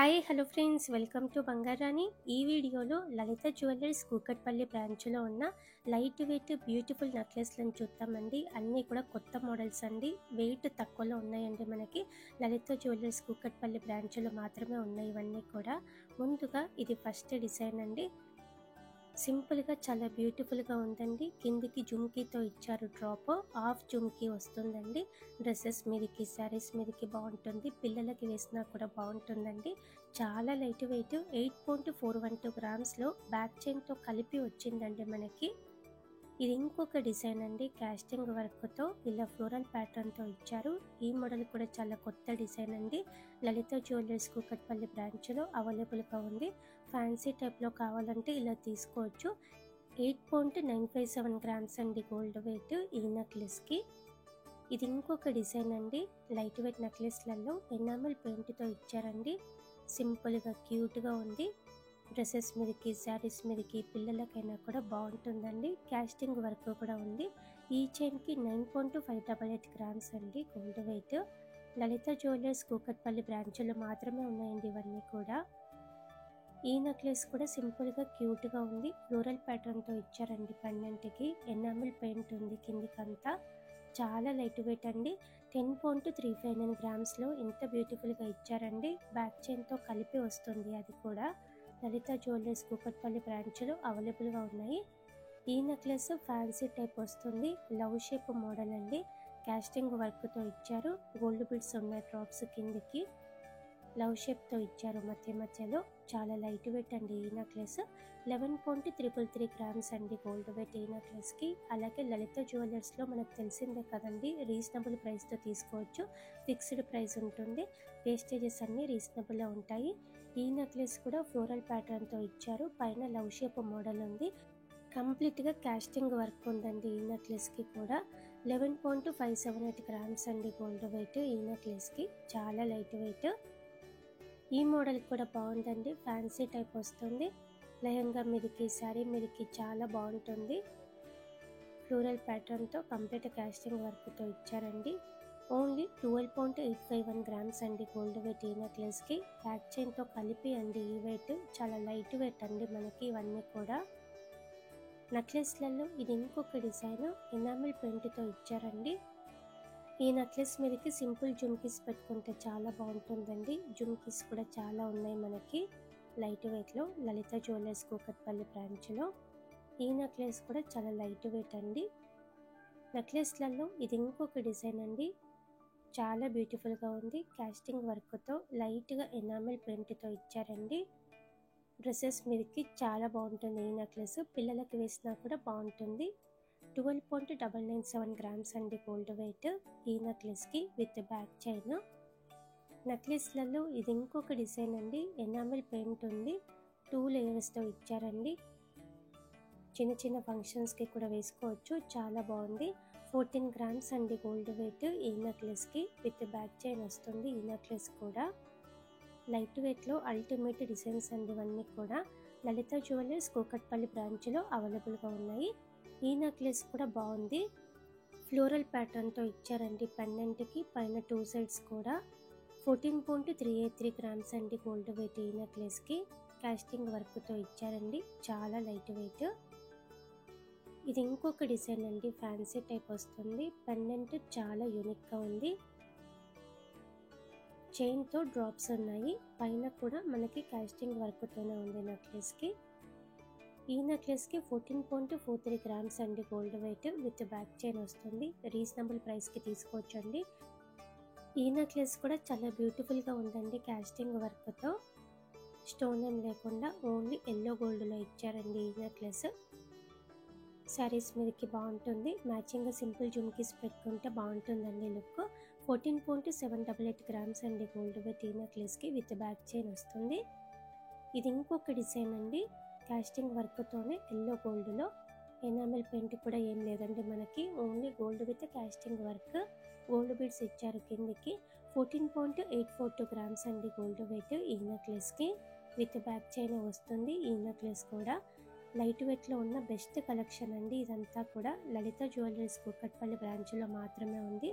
Hi hello friends, welcome to Bangarani. ఈ వీడియోలో లలిత jewellers Kukatpally బ్రాంచ్లో ఉన్న లైట్ వెయిట్ బ్యూటిఫుల్ నెక్లెస్లను చూద్దామండి. అన్నీ కూడా కొత్త మోడల్స్ అండి, వెయిట్ తక్కువలో ఉన్నాయండి. మనకి లలిత జ్యువెలర్స్ కూకట్పల్లి బ్రాంచ్లో మాత్రమే ఉన్నాయి ఇవన్నీ కూడా. ముందుగా ఇది ఫస్ట్ డిజైన్ అండి. సింపుల్గా చాలా బ్యూటిఫుల్గా ఉందండి. కిందికి జుమ్కీతో ఇచ్చారు, డ్రాప్ హాఫ్ జుమ్కీ వస్తుందండి. డ్రెస్సెస్ మీదకి, శారీస్ మీదకి బాగుంటుంది, పిల్లలకి వేసినా కూడా బాగుంటుందండి. చాలా లైట్ వెయిట్, 8.412 గ్రామ్స్లో బ్యాక్ చైన్తో కలిపి వచ్చిందండి మనకి. ఇది ఇంకొక డిజైన్ అండి, కాస్టింగ్ వర్క్తో ఇలా ఫ్లోరల్ ప్యాటర్న్తో ఇచ్చారు. ఈ మోడల్ కూడా చాలా కొత్త డిజైన్ అండి. లలిత జ్యువెలర్స్ కూకట్పల్లి బ్రాంచ్లో అవైలబుల్గా ఉంది. ఫ్యాన్సీ టైప్లో కావాలంటే ఇలా తీసుకోవచ్చు. 8.957 గ్రామ్స్ అండి గోల్డ్ వెయిట్ ఈ నెక్లెస్కి. ఇది ఇంకొక డిజైన్ అండి, లైట్ వెయిట్ నెక్లెస్లలో ఎనామిల్ పెయింట్తో ఇచ్చారండి. సింపుల్గా క్యూట్గా ఉంది. డ్రెస్సెస్ మీదకి, శారీస్ మీదకి, పిల్లలకైనా కూడా బాగుంటుందండి. కాస్టింగ్ వర్క్ కూడా ఉంది. ఈ చైన్కి 9.588 గ్రామ్స్ అండి గోల్డ్ వెయిట్. లలిత జ్యువెలర్స్ కూకట్పల్లి బ్రాంచ్లో మాత్రమే ఉన్నాయండి ఇవన్నీ కూడా. ఈ నెక్లెస్ కూడా సింపుల్గా క్యూట్గా ఉంది. ఫ్లోరల్ ప్యాటర్న్తో ఇచ్చారండి పెండెంట్కి. ఎనామిల్ పెయింట్ ఉంది కిందికంతా. చాలా లైట్ వెయిట్ అండి. 10.359 గ్రామ్స్లో ఎంత బ్యూటిఫుల్గా ఇచ్చారండి. బ్యాక్ చైన్తో కలిపి వస్తుంది అది కూడా. లలిత జ్యువెలర్స్ కూకట్పల్లి బ్రాంచ్లో అవైలబుల్గా ఉన్నాయి. ఈ నెక్లెస్ ఫ్యాన్సీ టైప్ వస్తుంది, లవ్ షేప్ మోడల్ అండి. కాస్టింగ్ వర్క్తో ఇచ్చారు, గోల్డ్ బిడ్స్ ఉన్నాయి డ్రాప్స్ కిందికి. లవ్ షేప్తో ఇచ్చారు మధ్య మధ్యలో. చాలా లైట్ వెయిట్ అండి ఈ నెక్లెస్. 11.333 గ్రామ్స్ అండి గోల్డ్ వెయిట్ ఈ నెక్లెస్కి. అలాగే లలిత జ్యువెలర్స్లో మనకు తెలిసిందే కదండి, రీజనబుల్ ప్రైస్తో తీసుకోవచ్చు. ఫిక్స్డ్ ప్రైస్ ఉంటుంది, వేస్టేజెస్ అన్నీ రీజనబుల్గా ఉంటాయి. ఈ నెక్లెస్ కూడా ఫ్లోరల్ ప్యాటర్న్తో ఇచ్చారు, పైన లవ్ షేప్ మోడల్ ఉంది. కంప్లీట్గా కాస్టింగ్ వర్క్ ఉందండి ఈ నెక్లెస్కి కూడా. 11.578 గ్రామ్స్ అండి గోల్డ్ వెయిట్ ఈ నెక్లెస్కి. చాలా లైట్ వెయిట్. ఈ మోడల్ కూడా బాగుందండి, ఫ్యాన్సీ టైప్ వస్తుంది. లెహంగా మీదకి, శారీ మీదకి చాలా బాగుంటుంది. ఫ్లోరల్ ప్యాటర్న్తో కంప్లీట్ కాస్టింగ్ వర్క్తో ఇచ్చారండి. ఓన్లీ 12.851 గ్రామ్స్ అండి గోల్డ్ వెయిట్ ఈ నెక్లెస్కి. బ్యాక్ చైన్తో కలిపి అండి ఈ వెయిట్. చాలా లైట్ వెయిట్ అండి మనకి ఇవన్నీ కూడా. నెక్లెస్లలో ఇది ఇంకొక డిజైన్, ఎనామిల్ పెయింట్తో ఇచ్చారండి. ఈ నెక్లెస్ మీదకి సింపుల్ జుమ్కీస్ పెట్టుకుంటే చాలా బాగుంటుందండి. జుమ్కీస్ కూడా చాలా ఉన్నాయి మనకి లైట్ వెయిట్లో లలిత జ్యువెలర్స్ కూకట్పల్లి బ్రాంచ్లో. ఈ నెక్లెస్ కూడా చాలా లైట్ వెయిట్ అండి. నెక్లెస్లలో ఇది ఇంకొక డిజైన్ అండి, చాలా బ్యూటిఫుల్గా ఉంది. కాస్టింగ్ వర్క్తో లైట్గా ఎనామిల్ పెయింట్తో ఇచ్చారండి. డ్రెస్సెస్ మీదకి చాలా బాగుంటుంది ఈ నెక్లెస్, పిల్లలకి వేసినా కూడా బాగుంటుంది. 12.997 గ్రామ్స్ అండి గోల్డ్ వెయిట్ ఈ నెక్లెస్కి విత్ బ్యాక్ చైన్. నెక్లెస్లలో ఇది ఇంకొక డిజైన్ అండి, ఎనామిల్ పెయింట్ ఉంది, 2 లేయర్స్తో ఇచ్చారండి. చిన్న చిన్న ఫంక్షన్స్కి కూడా వేసుకోవచ్చు, చాలా బాగుంది. 14 గ్రామ్స్ అండి గోల్డ్ వెయిట్ ఈ నెక్లెస్కి విత్ బ్యాక్ చైన్ వస్తుంది. ఈ నెక్లెస్ కూడా లైట్ వెయిట్లో అల్టిమేట్ డిజైన్స్ అండి ఇవన్నీ కూడా. లలిత జ్యువెలర్స్ కూకట్పల్లి బ్రాంచ్లో అవైలబుల్గా ఉన్నాయి. ఈ నెక్లెస్ కూడా బాగుంది, ఫ్లోరల్ ప్యాటర్న్తో ఇచ్చారండి పెండెంట్కి, పైన 2 సైడ్స్ కూడా. 14.383 గ్రామ్స్ అండి గోల్డ్ వెయిట్ ఈ నెక్లెస్కి. కాస్టింగ్ వర్క్తో ఇచ్చారండి, చాలా లైట్ వెయిట్. ఇది ఇంకొక డిజైన్ అండి, ఫ్యాన్సీ టైప్ వస్తుంది. పెండెంట్ చాలా యూనిక్గా ఉంది, చైన్తో డ్రాప్స్ ఉన్నాయి. పైన కూడా మనకి కాస్టింగ్ వర్క్తోనే ఉంది నెక్లెస్కి. ఈ నెక్లెస్కి 14.43 గ్రామ్స్ అండి gold weight with back chain వస్తుంది. రీజనబుల్ ప్రైస్కి తీసుకోవచ్చు అండి. ఈ నెక్లెస్ కూడా చాలా బ్యూటిఫుల్గా ఉందండి, కాస్టింగ్ వర్క్తో. స్టోన్ ఏం లేకుండా ఓన్లీ ఎల్లో గోల్డ్లో ఇచ్చారండి ఈ నెక్లెస్. శారీస్ మీదకి బాగుంటుంది, మ్యాచింగ్గా సింపుల్ జుమ్కీస్ పెట్టుకుంటే బాగుంటుందండి లుక్. 14.788 గ్రామ్స్ అండి గోల్డ్ వెయిట్ ఈ నెక్లెస్కి విత్ బ్యాక్ చైన్ వస్తుంది. ఇది ఇంకొక డిజైన్ అండి, కాస్టింగ్ వర్క్తోనే ఎల్లో గోల్డ్లో. ఎనామిల్ పెయింట్ కూడా ఏం లేదండి మనకి, only gold with casting work. Gold beads ఇచ్చారు కిందికి. 14.842 గ్రామ్స్ అండి గోల్డ్ వెయిట్ ఈ నెక్లెస్కి విత్ బ్యాక్ చైన్ వస్తుంది. ఈ నెక్లెస్ కూడా లైట్ వెయిట్లో ఉన్న బెస్ట్ కలెక్షన్ అండి ఇదంతా కూడా. లలిత జ్యువెలర్స్ కూకట్పల్లి బ్రాంచ్లో మాత్రమే ఉంది.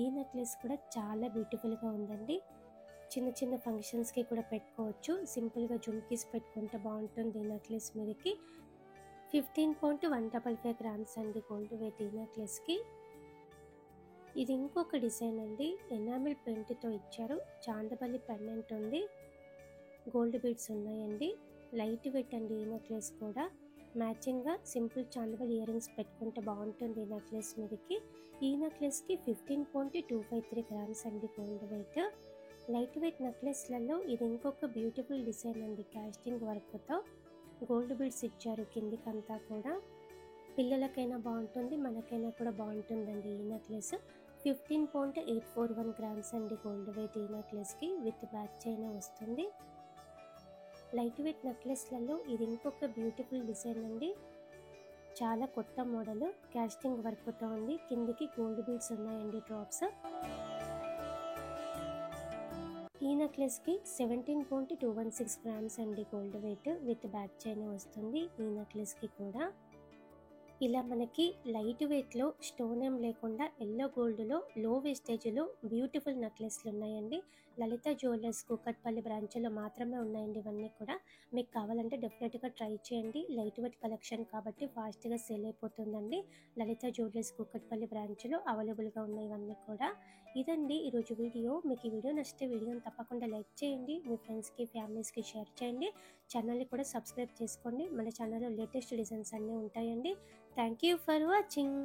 ఈ నెక్లెస్ కూడా చాలా బ్యూటిఫుల్గా ఉందండి. చిన్న చిన్న ఫంక్షన్స్కి కూడా పెట్టుకోవచ్చు. సింపుల్గా జుమ్కీస్ పెట్టుకుంటే బాగుంటుంది ఈ నెక్లెస్ మీదకి. 15.155 గ్రామ్స్ అండి గోల్డ్ వెయిట్ ఈ నెక్లెస్కి. ఇది ఇంకొక డిజైన్ అండి, ఎనామిల్ పెయింట్తో ఇచ్చారు. చాందబల్లి పెండెంట్ ఉంది, గోల్డ్ బీడ్స్ ఉన్నాయండి. లైట్ వెయిట్ అండి ఈ నెక్లెస్ కూడా. మ్యాచింగ్గా సింపుల్ చాందబల్ ఇయర్ రింగ్స్ పెట్టుకుంటే బాగుంటుంది ఈ నెక్లెస్ మీదకి. ఈ నెక్లెస్కి 15.253 గ్రామ్స్ అండి గోల్డ్ వెయిట్. లైట్ వెయిట్ నెక్లెస్లలో ఇది ఇంకొక బ్యూటిఫుల్ డిజైన్ అండి, కాస్టింగ్ వర్క్తో గోల్డ్ బీడ్స్ ఇచ్చారు కిందికంతా కూడా. పిల్లలకైనా బాగుంటుంది, మనకైనా కూడా బాగుంటుందండి ఈ నెక్లెస్. 15.841 గ్రామ్స్ అండి గోల్డ్ వెయిట్ ఈ నెక్లెస్కి. విత్ బ్యాక్ చైన్ వస్తుంది. లైట్ వెయిట్ నెక్లెస్లలో ఇది ఇంకొక బ్యూటిఫుల్ డిజైన్ అండి, చాలా కొత్త మోడల్, కాస్టింగ్ వర్క్తో ఉంది. కిందికి గోల్డ్ బీడ్స్ ఉన్నాయండి, డ్రాప్స్. ఈ నెక్లెస్కి 17.216 గ్రామ్స్ అండి gold weight. With back chain వస్తుంది ఈ నెక్లెస్కి కూడా. ఇలా మనకి లైట్ వెయిట్లో స్టోన్ ఏం లేకుండా ఎల్లో గోల్డ్లో లో వేస్టేజ్లో బ్యూటిఫుల్ నెక్లెస్లు ఉన్నాయండి. లలిత జ్యువెలర్స్ కూకట్పల్లి బ్రాంచ్లో మాత్రమే ఉన్నాయండి ఇవన్నీ కూడా. మీకు కావాలంటే డెఫినెట్గా ట్రై చేయండి. లైట్ వెయిట్ కలెక్షన్ కాబట్టి ఫాస్ట్గా సేల్ అయిపోతుందండి. లలిత జ్యువెలర్స్ కూకట్పల్లి బ్రాంచ్లో అవైలబుల్గా ఉన్నాయి ఇవన్నీ కూడా. ఇదండి ఈరోజు వీడియో. మీకు ఈ వీడియో నచ్చితే వీడియోని తప్పకుండా లైక్ చేయండి, మీ ఫ్రెండ్స్కి ఫ్యామిలీస్కి షేర్ చేయండి. ఛానల్ని కూడా సబ్స్క్రైబ్ చేసుకోండి. మన ఛానల్లో లేటెస్ట్ డిజైన్స్ అన్నీ ఉంటాయండి. Thank you for watching.